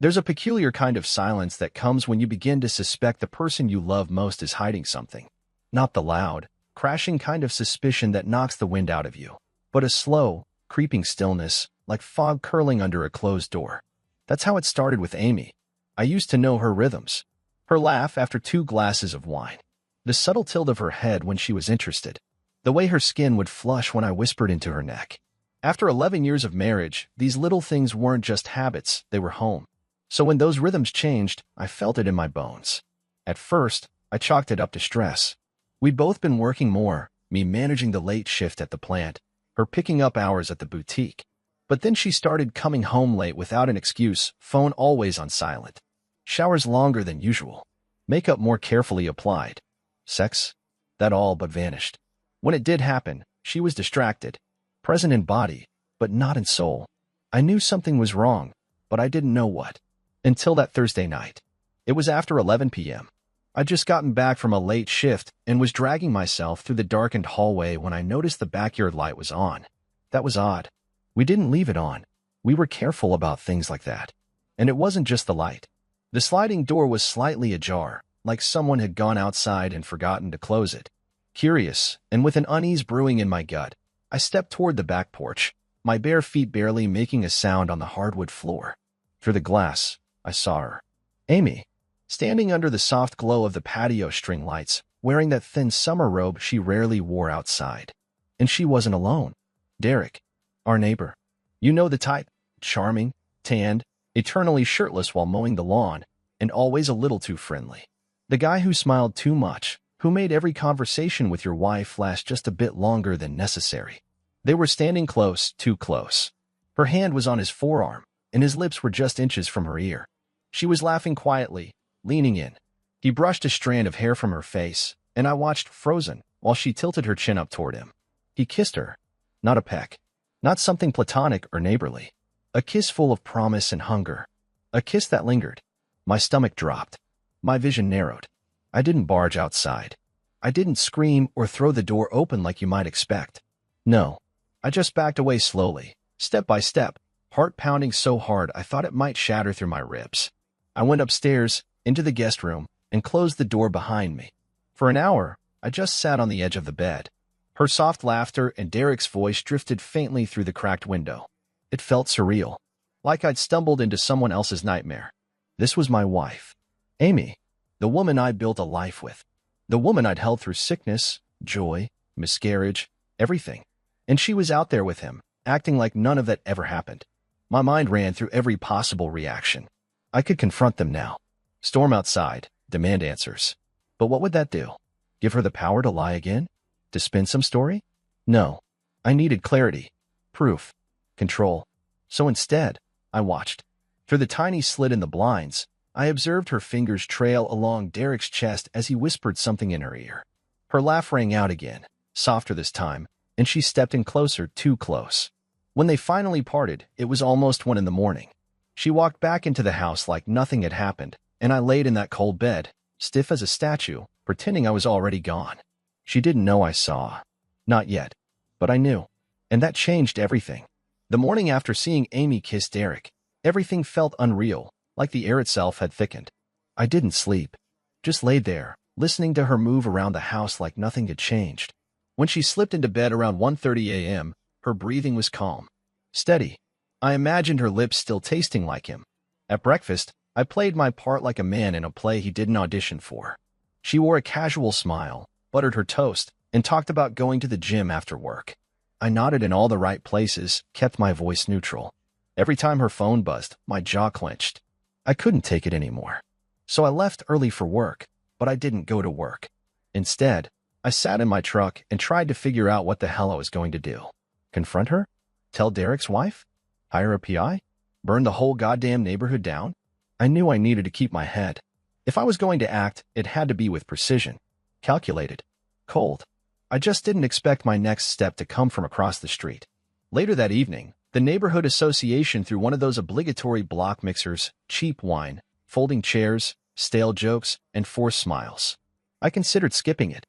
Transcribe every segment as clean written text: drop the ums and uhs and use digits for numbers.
There's a peculiar kind of silence that comes when you begin to suspect the person you love most is hiding something. Not the loud, crashing kind of suspicion that knocks the wind out of you, but a slow, creeping stillness, like fog curling under a closed door. That's how it started with Amy. I used to know her rhythms. Her laugh after 2 glasses of wine. The subtle tilt of her head when she was interested. The way her skin would flush when I whispered into her neck. After 11 years of marriage, these little things weren't just habits, they were home. So when those rhythms changed, I felt it in my bones. At first, I chalked it up to stress. We'd both been working more, me managing the late shift at the plant, her picking up hours at the boutique. But then she started coming home late without an excuse, phone always on silent. Showers longer than usual. Makeup more carefully applied. Sex? That all but vanished. When it did happen, she was distracted. Present in body, but not in soul. I knew something was wrong, but I didn't know what. Until that Thursday night. It was after 11 p.m. I'd just gotten back from a late shift and was dragging myself through the darkened hallway when I noticed the backyard light was on. That was odd. We didn't leave it on. We were careful about things like that. And it wasn't just the light. The sliding door was slightly ajar, like someone had gone outside and forgotten to close it. Curious, and with an unease brewing in my gut, I stepped toward the back porch, my bare feet barely making a sound on the hardwood floor. Through the glass, I saw her. Amy, standing under the soft glow of the patio string lights, wearing that thin summer robe she rarely wore outside. And she wasn't alone. Derek, our neighbor. You know the type. Charming, tanned, eternally shirtless while mowing the lawn, and always a little too friendly. The guy who smiled too much, who made every conversation with your wife last just a bit longer than necessary. They were standing close, too close. Her hand was on his forearm, and his lips were just inches from her ear. She was laughing quietly, leaning in. He brushed a strand of hair from her face, and I watched frozen while she tilted her chin up toward him. He kissed her. Not a peck. Not something platonic or neighborly. A kiss full of promise and hunger. A kiss that lingered. My stomach dropped. My vision narrowed. I didn't barge outside. I didn't scream or throw the door open like you might expect. No. I just backed away slowly, step by step, heart pounding so hard I thought it might shatter through my ribs. I went upstairs, into the guest room, and closed the door behind me. For an hour, I just sat on the edge of the bed. Her soft laughter and Derek's voice drifted faintly through the cracked window. It felt surreal, like I'd stumbled into someone else's nightmare. This was my wife. Amy, the woman I built a life with. The woman I'd held through sickness, joy, miscarriage, everything. And she was out there with him, acting like none of that ever happened. My mind ran through every possible reaction. I could confront them now. Storm outside, demand answers. But what would that do? Give her the power to lie again? To spin some story? No. I needed clarity, proof, control. So instead, I watched. Through the tiny slit in the blinds, I observed her fingers trail along Derek's chest as he whispered something in her ear. Her laugh rang out again, softer this time, and she stepped in closer, too close. When they finally parted, it was almost 1 a.m. She walked back into the house like nothing had happened, and I laid in that cold bed, stiff as a statue, pretending I was already gone. She didn't know I saw. Not yet. But I knew. And that changed everything. The morning after seeing Amy kiss Derek, everything felt unreal, like the air itself had thickened. I didn't sleep. Just laid there, listening to her move around the house like nothing had changed. When she slipped into bed around 1:30 a.m., her breathing was calm. Steady. I imagined her lips still tasting like him. At breakfast, I played my part like a man in a play he didn't audition for. She wore a casual smile, buttered her toast, and talked about going to the gym after work. I nodded in all the right places, kept my voice neutral. Every time her phone buzzed, my jaw clenched. I couldn't take it anymore. So I left early for work, but I didn't go to work. Instead, I sat in my truck and tried to figure out what the hell I was going to do. Confront her? Tell Derek's wife? Hire a PI? Burn the whole goddamn neighborhood down? I knew I needed to keep my head. If I was going to act, it had to be with precision. Calculated. Cold. I just didn't expect my next step to come from across the street. Later that evening, the neighborhood association threw one of those obligatory block mixers, cheap wine, folding chairs, stale jokes, and forced smiles. I considered skipping it.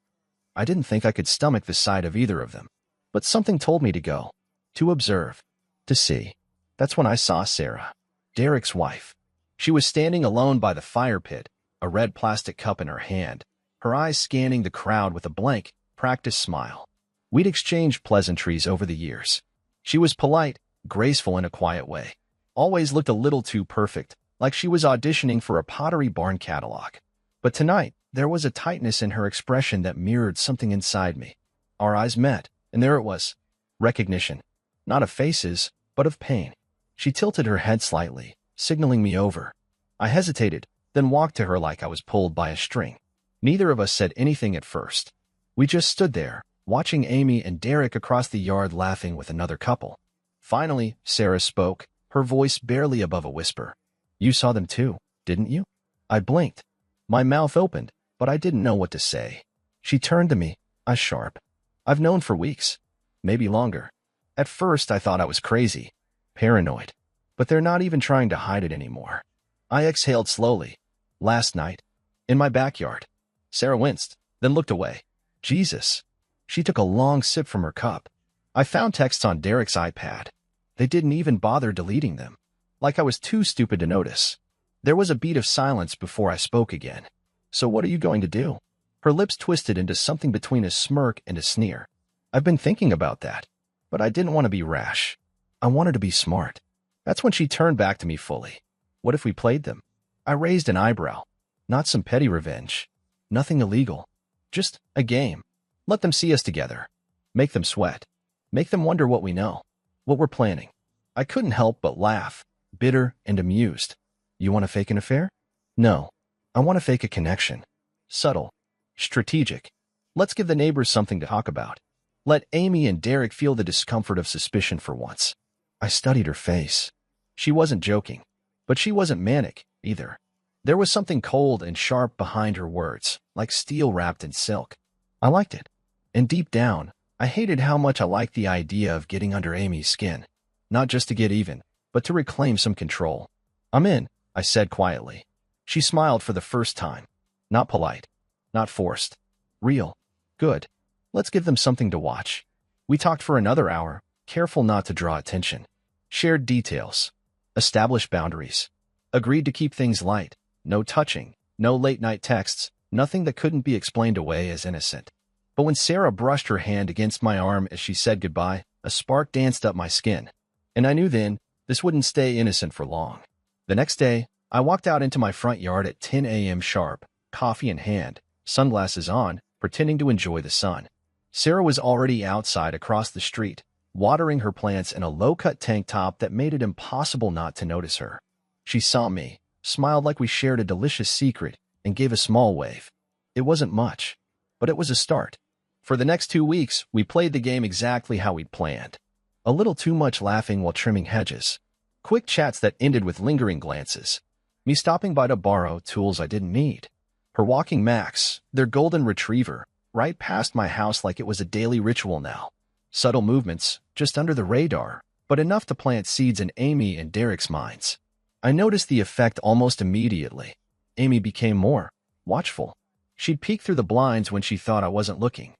I didn't think I could stomach the sight of either of them. But something told me to go. To observe. To see. That's when I saw Sarah. Derek's wife. She was standing alone by the fire pit, a red plastic cup in her hand, her eyes scanning the crowd with a blank, practiced smile. We'd exchanged pleasantries over the years. She was polite, graceful in a quiet way. Always looked a little too perfect, like she was auditioning for a Pottery Barn catalog. But tonight, there was a tightness in her expression that mirrored something inside me. Our eyes met, and there it was. Recognition. Not of faces, but of pain. She tilted her head slightly, signaling me over. I hesitated, then walked to her like I was pulled by a string. Neither of us said anything at first. We just stood there, watching Amy and Derek across the yard laughing with another couple. Finally, Sarah spoke, her voice barely above a whisper. You saw them too, didn't you? I blinked. My mouth opened, but I didn't know what to say. She turned to me, eyes sharp. I've known for weeks, maybe longer. At first, I thought I was crazy, paranoid, but they're not even trying to hide it anymore. I exhaled slowly. Last night, in my backyard. Sarah winced, then looked away. Jesus. She took a long sip from her cup. I found texts on Derek's iPad. They didn't even bother deleting them, like I was too stupid to notice. There was a beat of silence before I spoke again. So what are you going to do? Her lips twisted into something between a smirk and a sneer. I've been thinking about that, but I didn't want to be rash. I wanted to be smart. That's when she turned back to me fully. What if we played them? I raised an eyebrow. Not some petty revenge. Nothing illegal. Just a game. Let them see us together. Make them sweat. Make them wonder what we know. What we're planning. I couldn't help but laugh, bitter and amused. You want to fake an affair? No. I want to fake a connection. Subtle. Strategic. Let's give the neighbors something to talk about. Let Amy and Derek feel the discomfort of suspicion for once. I studied her face. She wasn't joking, but she wasn't manic either. There was something cold and sharp behind her words, like steel wrapped in silk. I liked it. And deep down, I hated how much I liked the idea of getting under Amy's skin. Not just to get even, but to reclaim some control. I'm in, I said quietly. She smiled for the first time. Not polite. Not forced. Real. Good. Let's give them something to watch. We talked for another hour, careful not to draw attention. Shared details. Established boundaries. Agreed to keep things light. No touching. No late-night texts. Nothing that couldn't be explained away as innocent. But when Sarah brushed her hand against my arm as she said goodbye, a spark danced up my skin. And I knew then, this wouldn't stay innocent for long. The next day, I walked out into my front yard at 10 a.m. sharp, coffee in hand, sunglasses on, pretending to enjoy the sun. Sarah was already outside across the street, watering her plants in a low-cut tank top that made it impossible not to notice her. She saw me, smiled like we shared a delicious secret, and gave a small wave. It wasn't much, but it was a start. For the next 2 weeks, we played the game exactly how we'd planned. A little too much laughing while trimming hedges. Quick chats that ended with lingering glances. Me stopping by to borrow tools I didn't need. Her walking Max, their golden retriever, right past my house like it was a daily ritual now. Subtle movements, just under the radar, but enough to plant seeds in Amy and Derek's minds. I noticed the effect almost immediately. Amy became more watchful. She'd peek through the blinds when she thought I wasn't looking.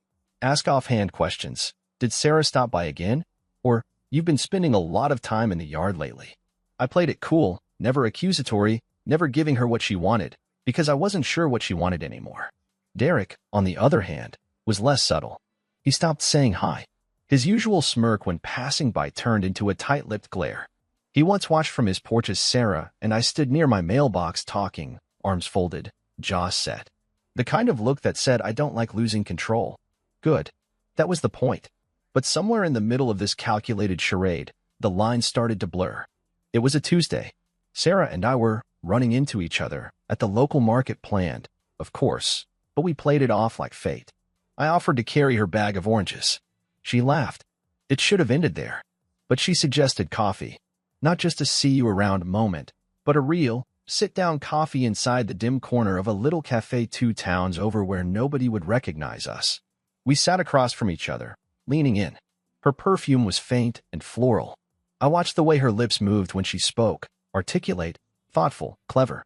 Ask offhand questions. Did Sarah stop by again? Or, you've been spending a lot of time in the yard lately. I played it cool, never accusatory, never giving her what she wanted, because I wasn't sure what she wanted anymore. Derek, on the other hand, was less subtle. He stopped saying hi. His usual smirk when passing by turned into a tight-lipped glare. He once watched from his porch as Sarah and I stood near my mailbox talking, arms folded, jaws set. The kind of look that said I don't like losing control. Good. That was the point. But somewhere in the middle of this calculated charade, the lines started to blur. It was a Tuesday. Sarah and I were running into each other at the local market planned, of course, but we played it off like fate. I offered to carry her bag of oranges. She laughed. It should have ended there. But she suggested coffee. Not just a see-you-around moment, but a real, sit-down coffee inside the dim corner of a little cafe 2 towns over where nobody would recognize us. We sat across from each other, leaning in. Her perfume was faint and floral. I watched the way her lips moved when she spoke, articulate, thoughtful, clever.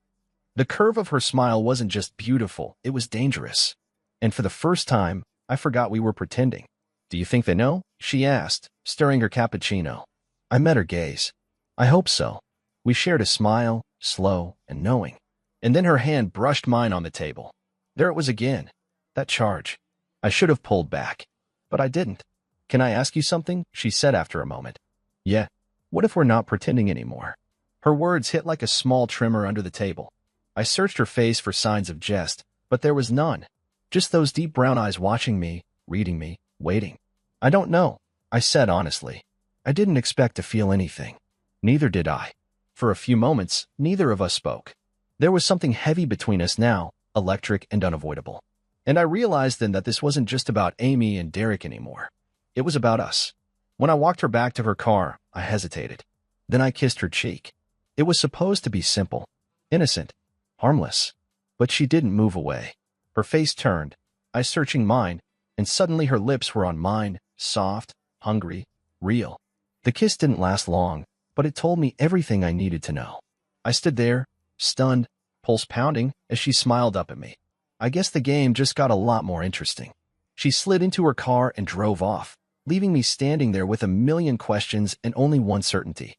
The curve of her smile wasn't just beautiful, it was dangerous. And for the first time, I forgot we were pretending. Do you think they know? She asked, stirring her cappuccino. I met her gaze. I hope so. We shared a smile, slow and knowing. And then her hand brushed mine on the table. There it was again. That charge. I should have pulled back. But I didn't. Can I ask you something? She said after a moment. Yeah. What if we're not pretending anymore? Her words hit like a small tremor under the table. I searched her face for signs of jest, but there was none. Just those deep brown eyes watching me, reading me, waiting. I don't know, I said honestly. I didn't expect to feel anything. Neither did I. For a few moments, neither of us spoke. There was something heavy between us now, electric and unavoidable. And I realized then that this wasn't just about Amy and Derek anymore. It was about us. When I walked her back to her car, I hesitated. Then I kissed her cheek. It was supposed to be simple, innocent, harmless. But she didn't move away. Her face turned, eyes searching mine, and suddenly her lips were on mine, soft, hungry, real. The kiss didn't last long, but it told me everything I needed to know. I stood there, stunned, pulse pounding, as she smiled up at me. I guess the game just got a lot more interesting. She slid into her car and drove off, leaving me standing there with a million questions and only one certainty.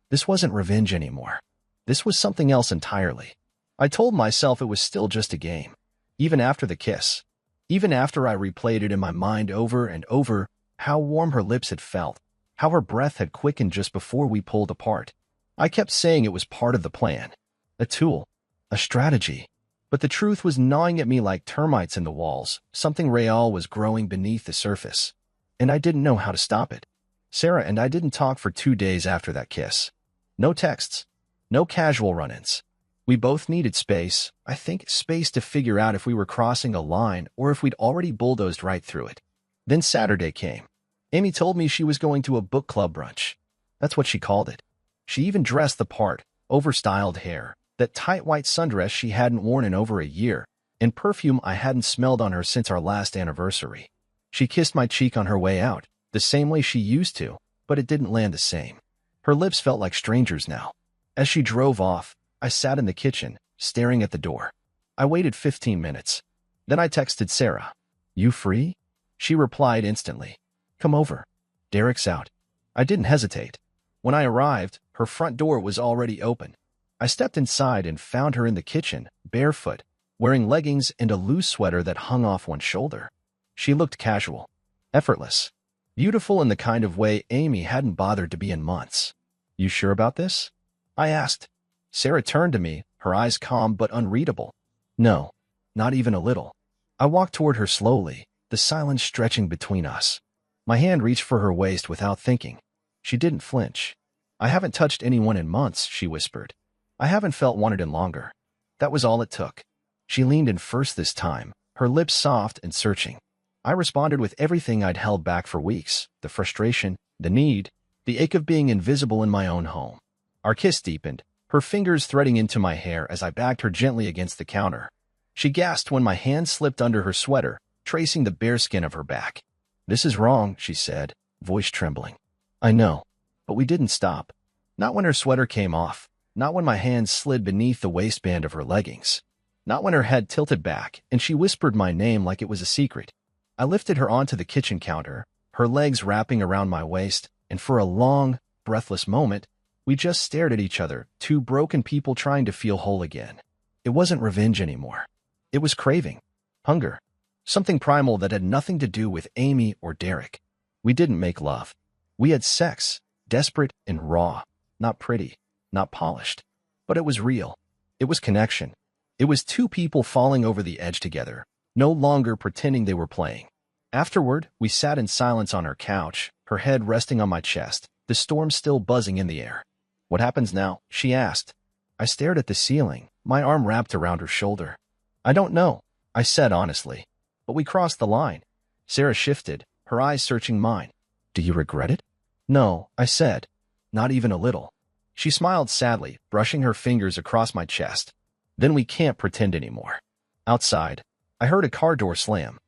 This wasn't revenge anymore. This was something else entirely. I told myself it was still just a game. Even after the kiss. Even after I replayed it in my mind over and over, how warm her lips had felt, how her breath had quickened just before we pulled apart. I kept saying it was part of the plan. A tool. A strategy. But the truth was gnawing at me like termites in the walls. Something real was growing beneath the surface. And I didn't know how to stop it. Sarah and I didn't talk for 2 days after that kiss. No texts. No casual run-ins. We both needed space, I think space to figure out if we were crossing a line or if we'd already bulldozed right through it. Then Saturday came. Amy told me she was going to a book club brunch. That's what she called it. She even dressed the part, overstyled hair, that tight white sundress she hadn't worn in over a year, and perfume I hadn't smelled on her since our last anniversary. She kissed my cheek on her way out, the same way she used to, but it didn't land the same. Her lips felt like strangers now. As she drove off, I sat in the kitchen, staring at the door. I waited 15 minutes. Then I texted Sarah. You free? She replied instantly. Come over. Derek's out. I didn't hesitate. When I arrived, her front door was already open. I stepped inside and found her in the kitchen, barefoot, wearing leggings and a loose sweater that hung off one shoulder. She looked casual, effortless, beautiful in the kind of way Amy hadn't bothered to be in months. You sure about this? I asked. Sarah turned to me, her eyes calm but unreadable. No, not even a little. I walked toward her slowly, the silence stretching between us. My hand reached for her waist without thinking. She didn't flinch. I haven't touched anyone in months, she whispered. I haven't felt wanted in longer. That was all it took. She leaned in first this time, her lips soft and searching. I responded with everything I'd held back for weeks, the frustration, the need, the ache of being invisible in my own home. Our kiss deepened, her fingers threading into my hair as I backed her gently against the counter. She gasped when my hand slipped under her sweater, tracing the bare skin of her back. This is wrong, she said, voice trembling. I know, but we didn't stop. Not when her sweater came off, not when my hands slid beneath the waistband of her leggings, not when her head tilted back and she whispered my name like it was a secret. I lifted her onto the kitchen counter, her legs wrapping around my waist, and for a long, breathless moment, we just stared at each other, two broken people trying to feel whole again. It wasn't revenge anymore. It was craving, hunger, something primal that had nothing to do with Amy or Derek. We didn't make love. We had sex, desperate and raw, not pretty, not polished. But it was real. It was connection. It was two people falling over the edge together, no longer pretending they were playing. Afterward, we sat in silence on her couch, her head resting on my chest, the storm still buzzing in the air. What happens now? She asked. I stared at the ceiling, my arm wrapped around her shoulder. I don't know, I said honestly. But we crossed the line. Sarah shifted, her eyes searching mine. Do you regret it? No, I said. Not even a little. She smiled sadly, brushing her fingers across my chest. Then we can't pretend anymore. Outside, I heard a car door slam.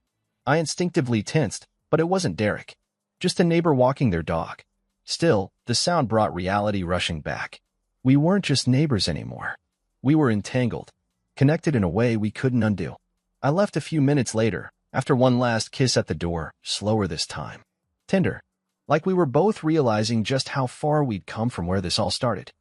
I instinctively tensed, but it wasn't Derek. Just a neighbor walking their dog. Still, the sound brought reality rushing back. We weren't just neighbors anymore. We were entangled, connected in a way we couldn't undo. I left a few minutes later, after one last kiss at the door, slower this time. Tender, like we were both realizing just how far we'd come from where this all started.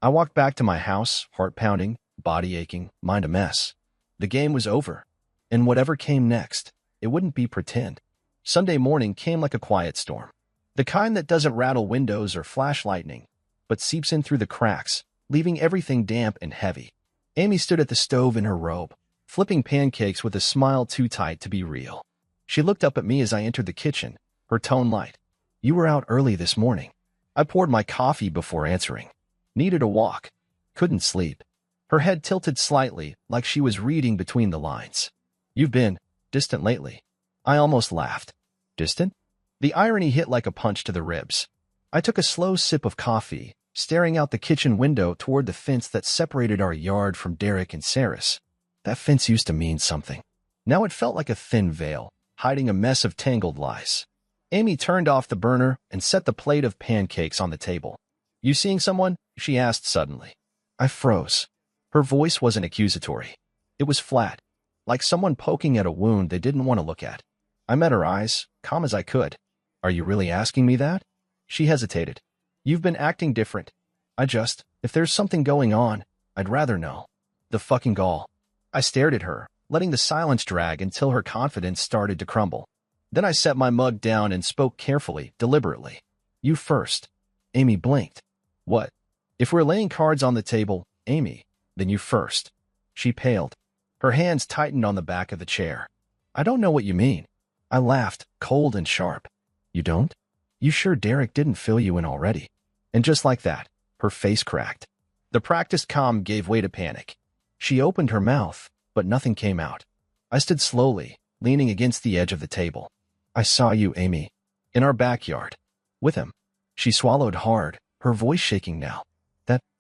I walked back to my house, heart pounding, body aching, mind a mess. The game was over. And whatever came next, it wouldn't be pretend. Sunday morning came like a quiet storm. The kind that doesn't rattle windows or flash lightning, but seeps in through the cracks, leaving everything damp and heavy. Amy stood at the stove in her robe, flipping pancakes with a smile too tight to be real. She looked up at me as I entered the kitchen, her tone light. "You were out early this morning." I poured my coffee before answering. "Needed a walk. Couldn't sleep." Her head tilted slightly, like she was reading between the lines. "You've been distant lately." I almost laughed. Distant? The irony hit like a punch to the ribs. I took a slow sip of coffee, staring out the kitchen window toward the fence that separated our yard from Derek and Sarah's. That fence used to mean something. Now it felt like a thin veil, hiding a mess of tangled lies. Amy turned off the burner and set the plate of pancakes on the table. "You seeing someone?" she asked suddenly. I froze. Her voice wasn't accusatory. It was flat, like someone poking at a wound they didn't want to look at. I met her eyes, calm as I could. "Are you really asking me that?" She hesitated. "You've been acting different. If there's something going on, I'd rather know." The fucking gall. I stared at her, letting the silence drag until her confidence started to crumble. Then I set my mug down and spoke carefully, deliberately. "You first." Amy blinked. "What?" "If we're laying cards on the table, Amy, then you first." She paled. Her hands tightened on the back of the chair. "I don't know what you mean." I laughed, cold and sharp. "You don't? You sure Derek didn't fill you in already?" And just like that, her face cracked. The practiced calm gave way to panic. She opened her mouth, but nothing came out. I stood slowly, leaning against the edge of the table. "I saw you, Amy, in our backyard. With him." She swallowed hard, her voice shaking now.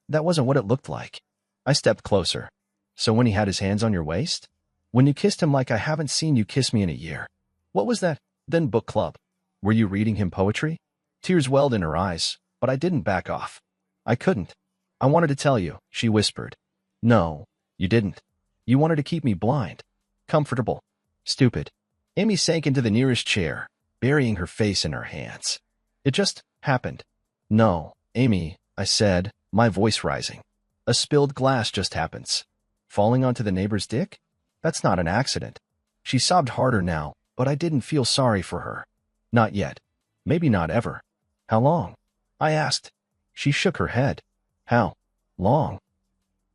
That wasn't what it looked like." I stepped closer. "So when he had his hands on your waist? When you kissed him like I haven't seen you kiss me in a year? What was that? Then book club. Were you reading him poetry?" Tears welled in her eyes, but I didn't back off. "I couldn't. I wanted to tell you," she whispered. "No, you didn't. You wanted to keep me blind. Comfortable. Stupid." Amy sank into the nearest chair, burying her face in her hands. "It just happened." "No, Amy," I said, my voice rising. "A spilled glass just happens. Falling onto the neighbor's dick? That's not an accident." She sobbed harder now, but I didn't feel sorry for her. "Not yet. Maybe not ever." "How long?" I asked. She shook her head. "How long?"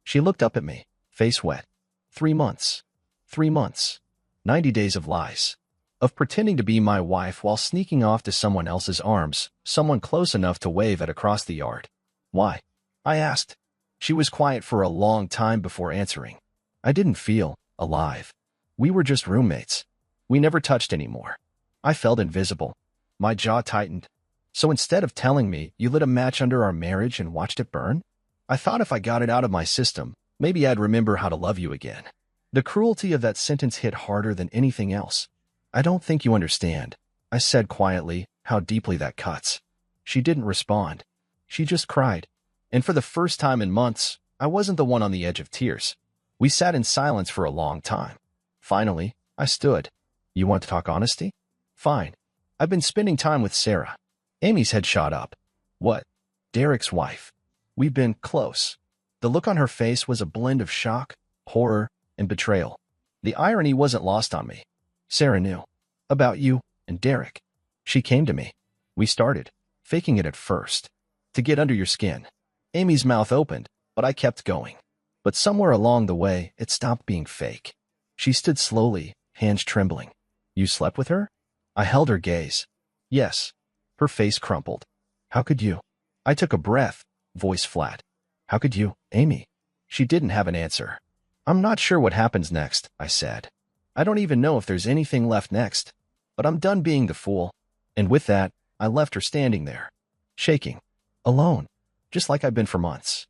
She looked up at me, face wet. 3 months. 3 months. 90 days of lies. Of pretending to be my wife while sneaking off to someone else's arms, someone close enough to wave at across the yard. "Why?" I asked. She was quiet for a long time before answering. "I didn't feel alive. We were just roommates. We never touched anymore." I felt invisible. My jaw tightened. "So instead of telling me, you lit a match under our marriage and watched it burn?" I thought if I got it out of my system, maybe I'd remember how to love you again. The cruelty of that sentence hit harder than anything else. "I don't think you understand," I said quietly, "how deeply that cuts." She didn't respond. She just cried. And for the first time in months, I wasn't the one on the edge of tears. We sat in silence for a long time. Finally, I stood. "You want to talk honesty?" "Fine. I've been spending time with Sarah." Amy's head shot up. "What?" "Derek's wife. We've been close." The look on her face was a blend of shock, horror, and betrayal. The irony wasn't lost on me. "Sarah knew about you and Derek. She came to me. We started, faking it at first, to get under your skin." Amy's mouth opened, but I kept going. But somewhere along the way, it stopped being fake. She stood slowly, hands trembling. "You slept with her?" I held her gaze. "Yes." Her face crumpled. "How could you?" I took a breath, voice flat. "How could you, Amy?" She didn't have an answer. "I'm not sure what happens next," I said. "I don't even know if there's anything left next. But I'm done being the fool." And with that, I left her standing there, shaking, alone, just like I've been for months.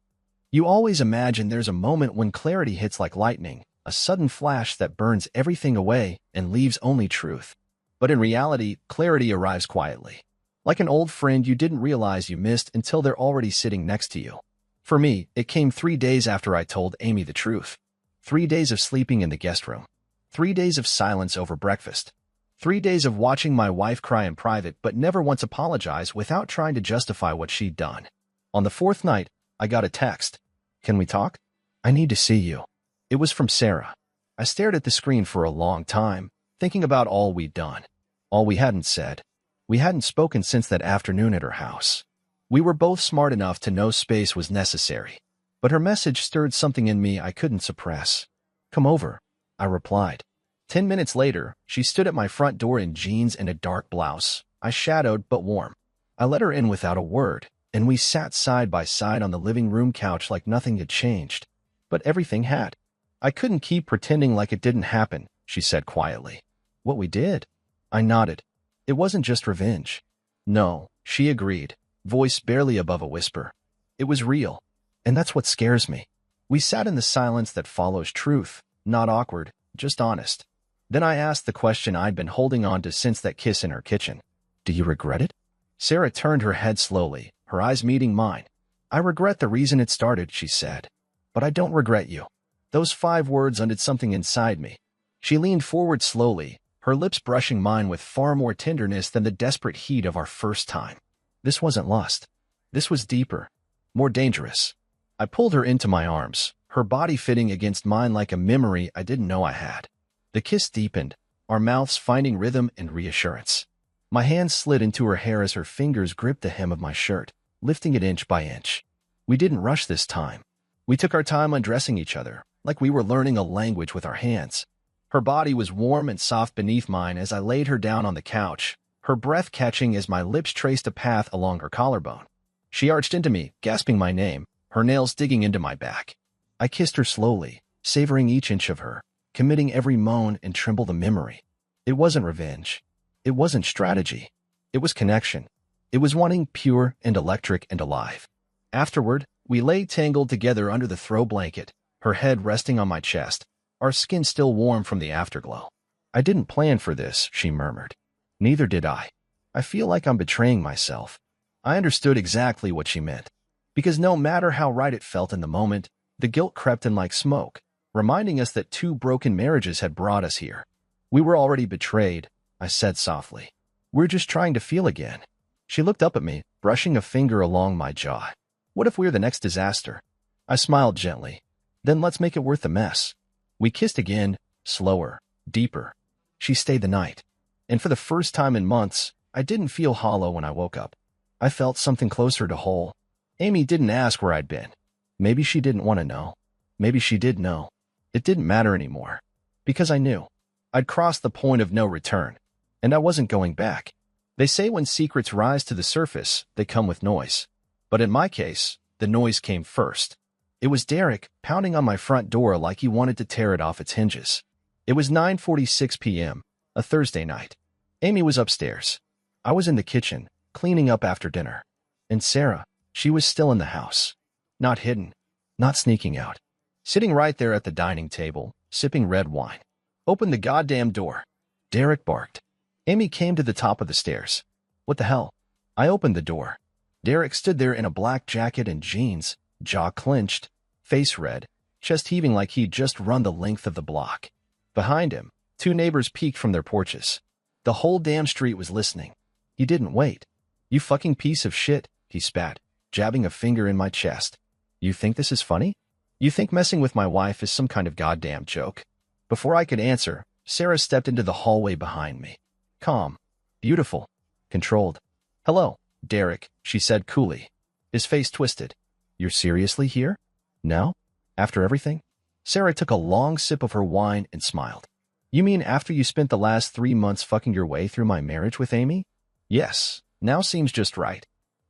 You always imagine there's a moment when clarity hits like lightning, a sudden flash that burns everything away and leaves only truth. But in reality, clarity arrives quietly. Like an old friend you didn't realize you missed until they're already sitting next to you. For me, it came 3 days after I told Amy the truth. 3 days of sleeping in the guest room. 3 days of silence over breakfast. 3 days of watching my wife cry in private but never once apologize without trying to justify what she'd done. On the 4th night, I got a text. Can we talk? I need to see you. It was from Sarah. I stared at the screen for a long time, thinking about all we'd done, all we hadn't said. We hadn't spoken since that afternoon at her house. We were both smart enough to know space was necessary, but her message stirred something in me I couldn't suppress. Come over, I replied. 10 minutes later, she stood at my front door in jeans and a dark blouse. I shadowed but warm. I let her in without a word, and we sat side by side on the living room couch like nothing had changed. But everything had. I couldn't keep pretending like it didn't happen, she said quietly. What we did? I nodded. It wasn't just revenge. No, she agreed, voice barely above a whisper. It was real, and that's what scares me. We sat in the silence that follows truth, not awkward, just honest. Then I asked the question I'd been holding on to since that kiss in her kitchen. Do you regret it? Sarah turned her head slowly, her eyes meeting mine. I regret the reason it started, she said. But I don't regret you. Those 5 words undid something inside me. She leaned forward slowly, her lips brushing mine with far more tenderness than the desperate heat of our first time. This wasn't lust. This was deeper, more dangerous. I pulled her into my arms, her body fitting against mine like a memory I didn't know I had. The kiss deepened, our mouths finding rhythm and reassurance. My hands slid into her hair as her fingers gripped the hem of my shirt, lifting it inch by inch. We didn't rush this time. We took our time undressing each other, like we were learning a language with our hands. Her body was warm and soft beneath mine as I laid her down on the couch, her breath catching as my lips traced a path along her collarbone. She arched into me, gasping my name, her nails digging into my back. I kissed her slowly, savoring each inch of her, committing every moan and tremble to memory. It wasn't revenge. It wasn't strategy. It was connection. It was wanting pure and electric and alive. Afterward, we lay tangled together under the throw blanket, her head resting on my chest, our skin still warm from the afterglow. I didn't plan for this, she murmured. Neither did I. I feel like I'm betraying myself. I understood exactly what she meant. Because no matter how right it felt in the moment, the guilt crept in like smoke, reminding us that 2 broken marriages had brought us here. We were already betrayed, I said softly. We're just trying to feel again. She looked up at me, brushing a finger along my jaw. What if we're the next disaster? I smiled gently. Then let's make it worth the mess. We kissed again, slower, deeper. She stayed the night. And for the first time in months, I didn't feel hollow when I woke up. I felt something closer to whole. Amy didn't ask where I'd been. Maybe she didn't want to know. Maybe she did know. It didn't matter anymore. Because I knew. I'd crossed the point of no return. And I wasn't going back. They say when secrets rise to the surface, they come with noise. But in my case, the noise came first. It was Derek pounding on my front door like he wanted to tear it off its hinges. It was 9:46 p.m., a Thursday night. Amy was upstairs. I was in the kitchen, cleaning up after dinner. And Sarah, she was still in the house. Not hidden, not sneaking out. Sitting right there at the dining table, sipping red wine. Open the goddamn door. Derek barked. Amy came to the top of the stairs. What the hell? I opened the door. Derek stood there in a black jacket and jeans, jaw clenched, face red, chest heaving like he'd just run the length of the block. Behind him, 2 neighbors peeked from their porches. The whole damn street was listening. He didn't wait. You fucking piece of shit, he spat, jabbing a finger in my chest. You think this is funny? You think messing with my wife is some kind of goddamn joke? Before I could answer, Sarah stepped into the hallway behind me. Calm, beautiful, controlled. Hello, Derek, she said coolly. His face twisted. You're seriously here? Now? After everything? Sarah took a long sip of her wine and smiled. You mean after you spent the last 3 months fucking your way through my marriage with Amy? Yes, now seems just right.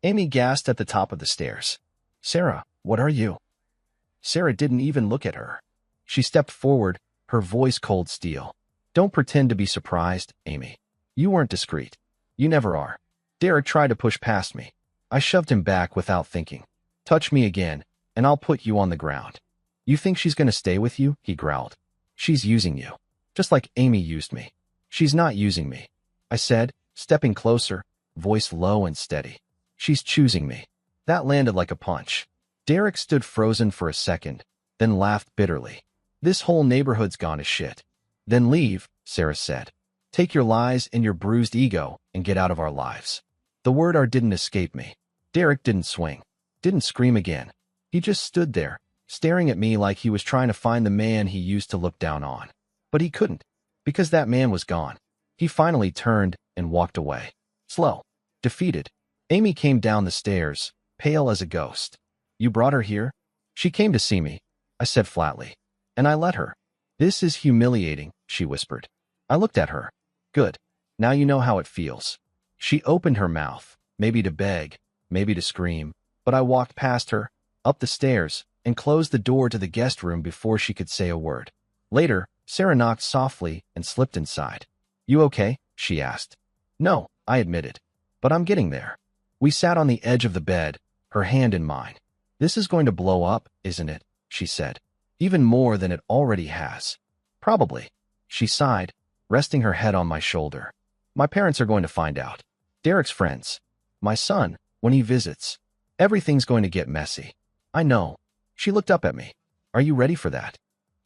Amy gasped at the top of the stairs. Sarah, what are you? Sarah didn't even look at her. She stepped forward, her voice cold steel. Don't pretend to be surprised, Amy. You weren't discreet. You never are. Derek tried to push past me. I shoved him back without thinking. Touch me again, and I'll put you on the ground. You think she's going to stay with you? He growled. She's using you. Just like Amy used me. She's not using me, I said, stepping closer, voice low and steady. She's choosing me. That landed like a punch. Derek stood frozen for a second, then laughed bitterly. This whole neighborhood's gone to shit. Then leave, Sarah said. Take your lies and your bruised ego and get out of our lives. The word "our" didn't escape me. Derek didn't swing. Didn't scream again. He just stood there, staring at me like he was trying to find the man he used to look down on. But he couldn't, because that man was gone. He finally turned and walked away. Slow. Defeated. Amy came down the stairs, pale as a ghost. You brought her here? She came to see me, I said flatly. And I let her. This is humiliating, she whispered. I looked at her. Good. Now you know how it feels. She opened her mouth, maybe to beg, maybe to scream, but I walked past her, up the stairs, and closed the door to the guest room before she could say a word. Later, Sarah knocked softly and slipped inside. You okay? She asked. No, I admitted. But I'm getting there. We sat on the edge of the bed, her hand in mine. This is going to blow up, isn't it? She said. Even more than it already has. Probably. She sighed, resting her head on my shoulder. My parents are going to find out. Derek's friends. My son, when he visits. Everything's going to get messy. I know. She looked up at me. Are you ready for that?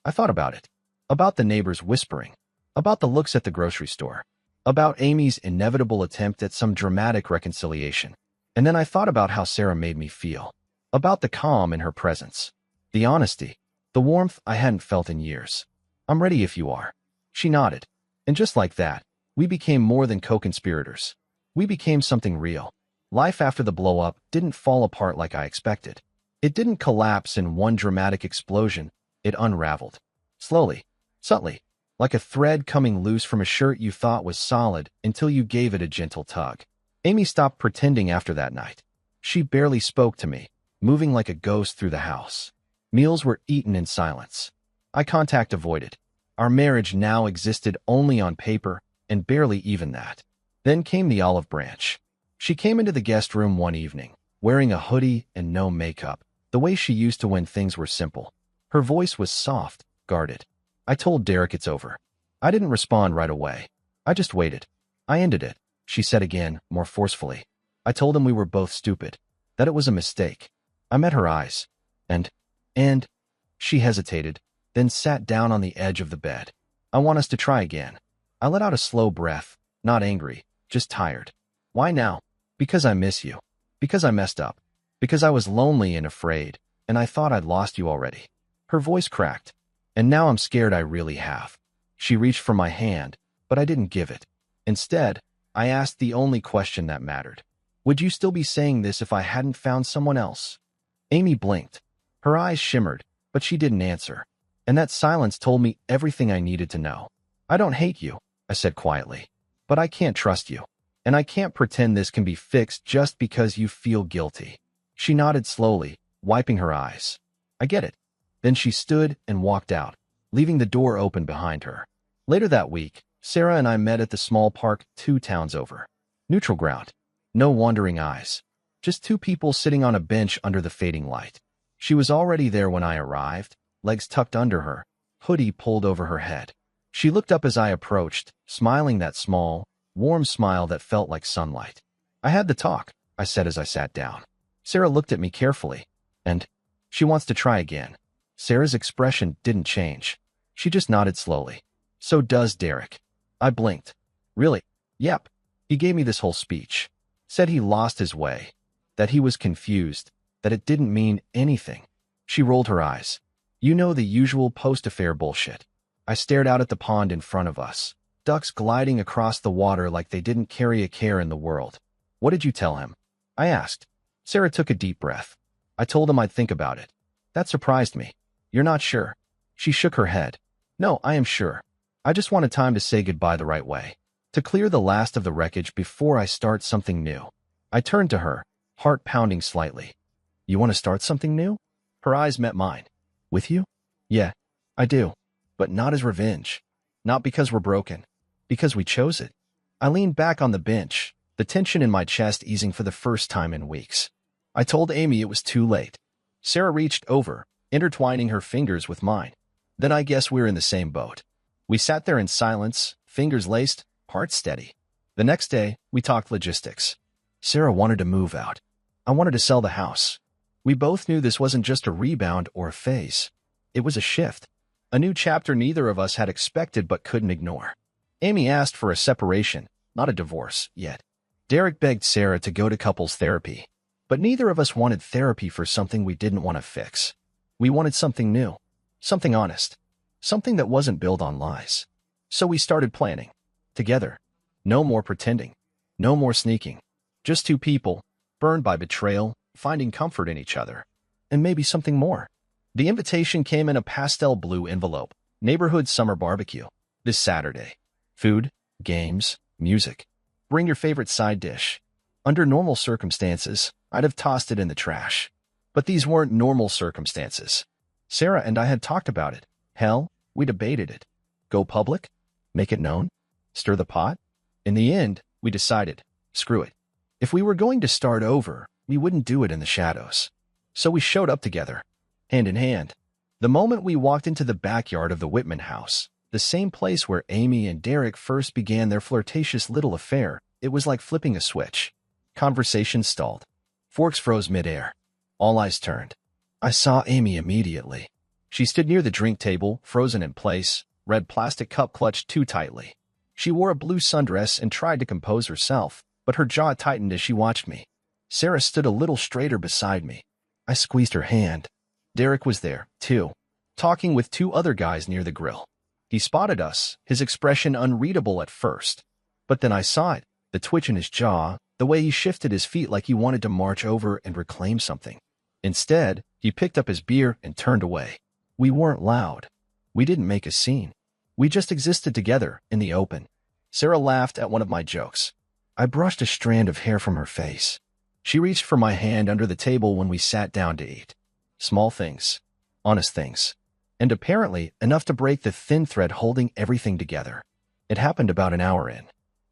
I thought about it. About the neighbors whispering. About the looks at the grocery store. About Amy's inevitable attempt at some dramatic reconciliation. And then I thought about how Sarah made me feel. About the calm in her presence. The honesty. The warmth I hadn't felt in years. I'm ready if you are. She nodded. And just like that, we became more than co-conspirators. We became something real. Life after the blow-up didn't fall apart like I expected. It didn't collapse in one dramatic explosion. It unraveled. Slowly. Subtly. Like a thread coming loose from a shirt you thought was solid until you gave it a gentle tug. Amy stopped pretending after that night. She barely spoke to me, moving like a ghost through the house. Meals were eaten in silence. Eye contact avoided. Our marriage now existed only on paper, and barely even that. Then came the olive branch. She came into the guest room one evening, wearing a hoodie and no makeup, the way she used to when things were simple. Her voice was soft, guarded. I told Derek it's over. I didn't respond right away. I just waited. I ended it, she said again, more forcefully. I told him we were both stupid, that it was a mistake. I met her eyes. And, she hesitated, then sat down on the edge of the bed. I want us to try again. I let out a slow breath, not angry, just tired. Why now? Because I miss you. Because I messed up. Because I was lonely and afraid, and I thought I'd lost you already. Her voice cracked. And now I'm scared I really have. She reached for my hand, but I didn't give it. Instead, I asked the only question that mattered. Would you still be saying this if I hadn't found someone else? Amy blinked. Her eyes shimmered, but she didn't answer. And that silence told me everything I needed to know. I don't hate you, I said quietly. But I can't trust you. And I can't pretend this can be fixed just because you feel guilty. She nodded slowly, wiping her eyes. I get it. Then she stood and walked out, leaving the door open behind her. Later that week, Sarah and I met at the small park 2 towns over. Neutral ground. No wandering eyes. Just 2 people sitting on a bench under the fading light. She was already there when I arrived, legs tucked under her, hoodie pulled over her head. She looked up as I approached, smiling that small, warm smile that felt like sunlight. I had the talk, I said as I sat down. Sarah looked at me carefully. And she wants to try again. Sarah's expression didn't change. She just nodded slowly. So does Derek. I blinked. Really? Yep. He gave me this whole speech. Said he lost his way. That he was confused. That it didn't mean anything. She rolled her eyes. You know the usual post-affair bullshit. I stared out at the pond in front of us. Ducks gliding across the water like they didn't carry a care in the world. What did you tell him? I asked. Sarah took a deep breath. I told him I'd think about it. That surprised me. You're not sure? She shook her head. No, I am sure. I just wanted time to say goodbye the right way. To clear the last of the wreckage before I start something new. I turned to her, heart pounding slightly. You want to start something new? Her eyes met mine. With you? Yeah, I do. But not as revenge. Not because we're broken. Because we chose it. I leaned back on the bench, the tension in my chest easing for the first time in weeks. I told Amy it was too late. Sarah reached over, intertwining her fingers with mine. Then I guess we're in the same boat. We sat there in silence, fingers laced, hearts steady. The next day, we talked logistics. Sarah wanted to move out. I wanted to sell the house. We both knew this wasn't just a rebound or a phase. It was a shift. A new chapter neither of us had expected but couldn't ignore. Amy asked for a separation, not a divorce, yet. Derek begged Sarah to go to couples therapy. But neither of us wanted therapy for something we didn't want to fix. We wanted something new, something honest, something that wasn't built on lies. So we started planning. Together. No more pretending. No more sneaking. Just two people, burned by betrayal, finding comfort in each other. And maybe something more. The invitation came in a pastel blue envelope. Neighborhood summer barbecue. This Saturday. Food, games, music. Bring your favorite side dish. Under normal circumstances, I'd have tossed it in the trash. But these weren't normal circumstances. Sarah and I had talked about it. Hell, we debated it. Go public? Make it known? Stir the pot? In the end, we decided, screw it. If we were going to start over, we wouldn't do it in the shadows. So we showed up together, hand in hand. The moment we walked into the backyard of the Whitman house, the same place where Amy and Derek first began their flirtatious little affair, it was like flipping a switch. Conversation stalled. Forks froze midair. All eyes turned. I saw Amy immediately. She stood near the drink table, frozen in place, red plastic cup clutched too tightly. She wore a blue sundress and tried to compose herself, but her jaw tightened as she watched me. Sarah stood a little straighter beside me. I squeezed her hand. Derek was there, too, talking with two other guys near the grill. He spotted us, his expression unreadable at first. But then I saw it, the twitch in his jaw, the way he shifted his feet like he wanted to march over and reclaim something. Instead, he picked up his beer and turned away. We weren't loud. We didn't make a scene. We just existed together, in the open. Sarah laughed at one of my jokes. I brushed a strand of hair from her face. She reached for my hand under the table when we sat down to eat. Small things. Honest things. And apparently enough to break the thin thread holding everything together. It happened about an hour in.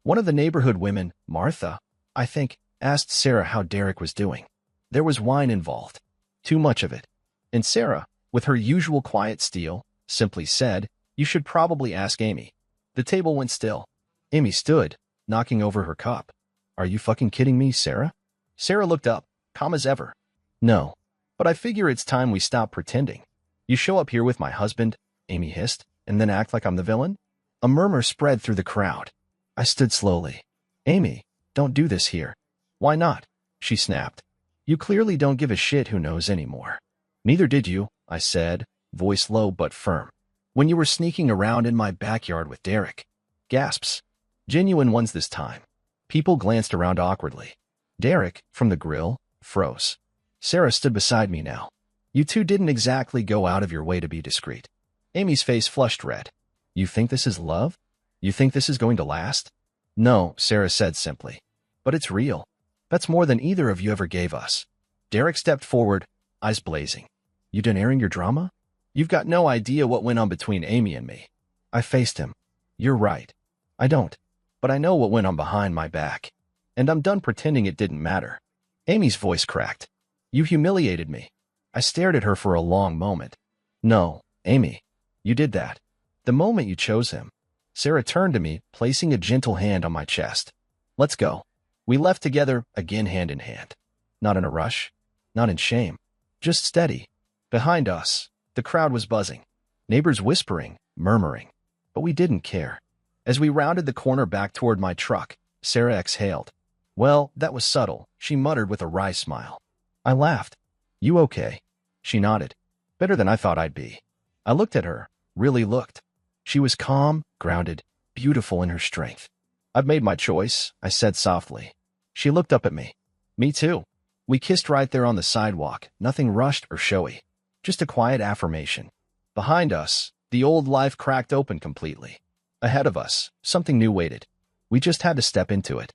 One of the neighborhood women, Martha, I think, asked Sarah how Derek was doing. There was wine involved. Too much of it. And Sarah, with her usual quiet steel, simply said, "You should probably ask Amy." The table went still. Amy stood, knocking over her cup. "Are you fucking kidding me, Sarah?" Sarah looked up, calm as ever. "No. But I figure it's time we stop pretending. You show up here with my husband," Amy hissed, "and then act like I'm the villain?" A murmur spread through the crowd. I stood slowly. "Amy, don't do this here." "Why not?" she snapped. "You clearly don't give a shit who knows anymore." "Neither did you," I said, voice low but firm. "When you were sneaking around in my backyard with Derek." Gasps. Genuine ones this time. People glanced around awkwardly. Derek, from the grill, froze. Sarah stood beside me now. "You two didn't exactly go out of your way to be discreet." Amy's face flushed red. "You think this is love? You think this is going to last?" "No," Sarah said simply. "But it's real. That's more than either of you ever gave us." Derek stepped forward, eyes blazing. "You done airing your drama? You've got no idea what went on between Amy and me." I faced him. "You're right. I don't. But I know what went on behind my back. And I'm done pretending it didn't matter." Amy's voice cracked. "You humiliated me." I stared at her for a long moment. "No, Amy. You did that. The moment you chose him." Sarah turned to me, placing a gentle hand on my chest. "Let's go." We left together, again hand in hand. Not in a rush. Not in shame. Just steady. Behind us, the crowd was buzzing. Neighbors whispering, murmuring. But we didn't care. As we rounded the corner back toward my truck, Sarah exhaled. "Well, that was subtle," she muttered with a wry smile. I laughed. "You okay?" She nodded. "Better than I thought I'd be." I looked at her, really looked. She was calm, grounded, beautiful in her strength. "I've made my choice," I said softly. She looked up at me. "Me too." We kissed right there on the sidewalk, nothing rushed or showy. Just a quiet affirmation. Behind us, the old life cracked open completely. Ahead of us, something new waited. We just had to step into it.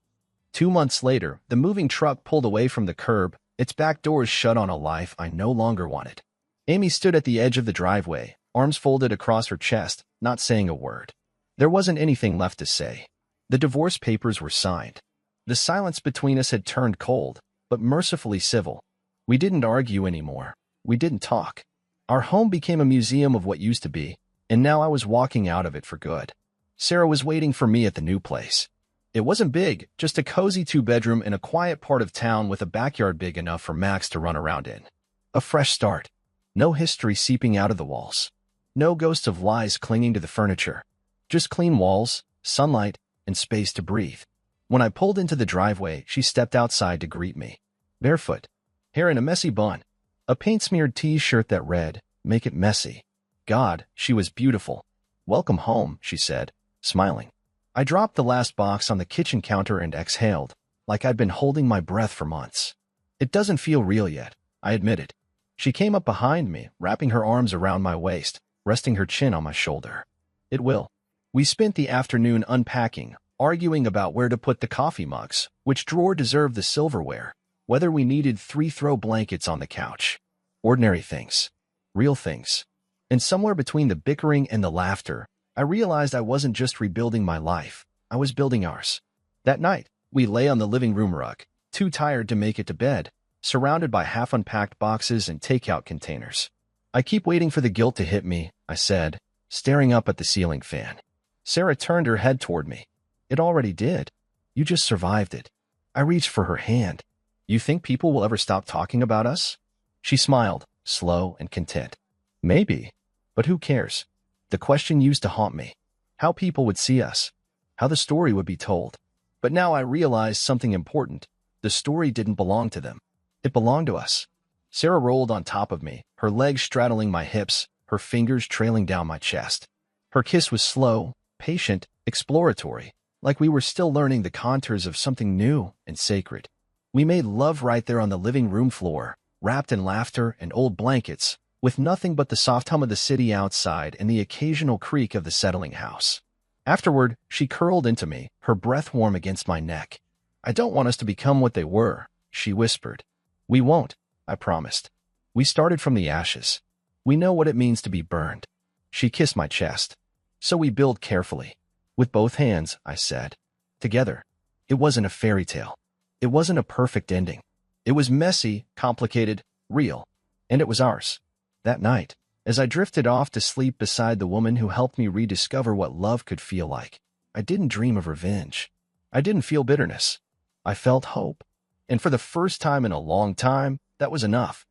2 months later, the moving truck pulled away from the curb, its back doors shut on a life I no longer wanted. Amy stood at the edge of the driveway, arms folded across her chest, not saying a word. There wasn't anything left to say. The divorce papers were signed. The silence between us had turned cold, but mercifully civil. We didn't argue anymore. We didn't talk. Our home became a museum of what used to be, and now I was walking out of it for good. Sarah was waiting for me at the new place. It wasn't big, just a cozy 2-bedroom in a quiet part of town with a backyard big enough for Max to run around in. A fresh start. No history seeping out of the walls. No ghosts of lies clinging to the furniture. Just clean walls, sunlight, and space to breathe. When I pulled into the driveway, she stepped outside to greet me. barefoot, hair in a messy bun, a paint-smeared t-shirt that read, "Make it messy." God, she was beautiful. "Welcome home," she said, smiling. I dropped the last box on the kitchen counter and exhaled, like I'd been holding my breath for months. "It doesn't feel real yet," I admitted. She came up behind me, wrapping her arms around my waist, resting her chin on my shoulder. "It will." We spent the afternoon unpacking, arguing about where to put the coffee mugs, which drawer deserved the silverware, whether we needed 3-throw blankets on the couch. Ordinary things. Real things. And somewhere between the bickering and the laughter, I realized I wasn't just rebuilding my life, I was building ours. That night, we lay on the living room rug, too tired to make it to bed, surrounded by half-unpacked boxes and takeout containers. "I keep waiting for the guilt to hit me," I said, staring up at the ceiling fan. Sarah turned her head toward me. "It already did. You just survived it." I reached for her hand. "You think people will ever stop talking about us?" She smiled, slow and content. "Maybe. But who cares?" The question used to haunt me. How people would see us. How the story would be told. But now I realized something important. The story didn't belong to them. It belonged to us. Sarah rolled on top of me, her legs straddling my hips, her fingers trailing down my chest. Her kiss was slow, patient, exploratory, like we were still learning the contours of something new and sacred. We made love right there on the living room floor, wrapped in laughter and old blankets, with nothing but the soft hum of the city outside and the occasional creak of the settling house. Afterward, she curled into me, her breath warm against my neck. "I don't want us to become what they were," she whispered. "We won't," I promised. "We started from the ashes. We know what it means to be burned." She kissed my chest. "So we build carefully. With both hands," I said. "Together." It wasn't a fairy tale. It wasn't a perfect ending. It was messy, complicated, real. And it was ours. That night, as I drifted off to sleep beside the woman who helped me rediscover what love could feel like, I didn't dream of revenge. I didn't feel bitterness. I felt hope. And for the first time in a long time, that was enough.